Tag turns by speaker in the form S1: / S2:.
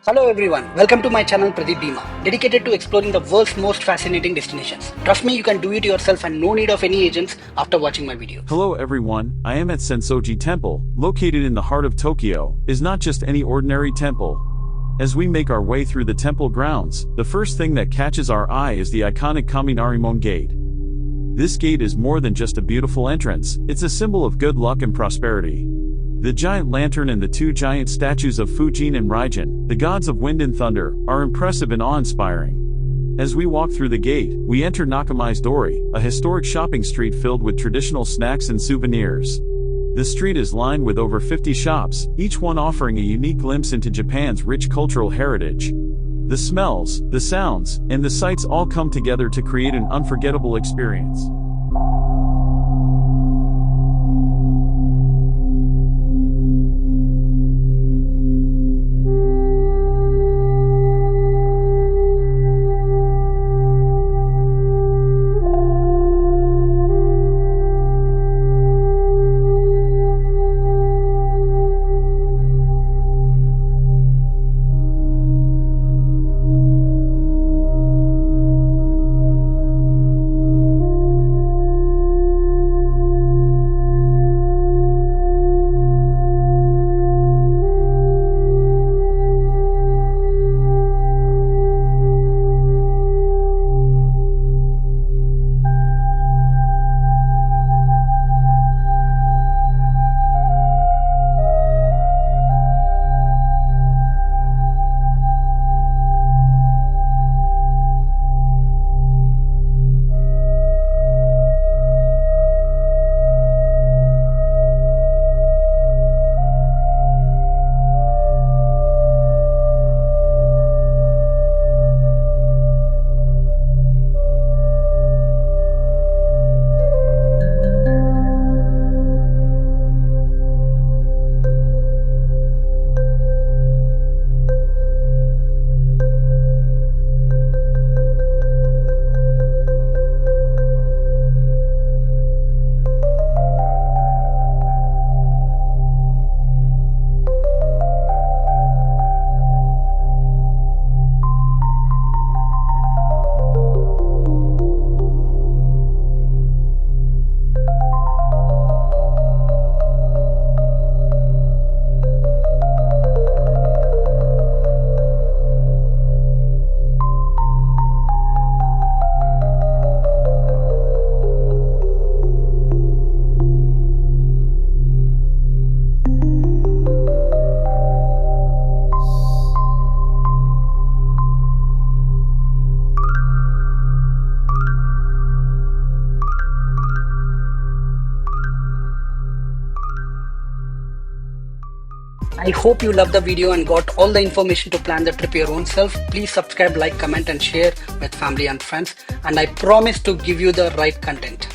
S1: Hello everyone, welcome to my channel Pradeep Bhima, dedicated to exploring the world's most fascinating destinations. Trust me, you can do it yourself and no need of any agents after watching my video.
S2: Hello everyone, I am at Sensoji Temple, located in the heart of Tokyo. Is not just any ordinary temple. As we make our way through the temple grounds, the first thing that catches our eye is the iconic Kaminarimon gate. This gate is more than just a beautiful entrance, it's a symbol of good luck and prosperity. The giant lantern and the two giant statues of Fujin and Raijin, the gods of wind and thunder, are impressive and awe-inspiring. As we walk through the gate, we enter Nakamise Dori, a historic shopping street filled with traditional snacks and souvenirs. The street is lined with over 50 shops, each one offering a unique glimpse into Japan's rich cultural heritage. The smells, the sounds, and the sights all come together to create an unforgettable experience.
S1: I hope you loved the video and got all the information to plan the trip your own self. Please subscribe, like, comment and share with family and friends, and I promise to give you the right content.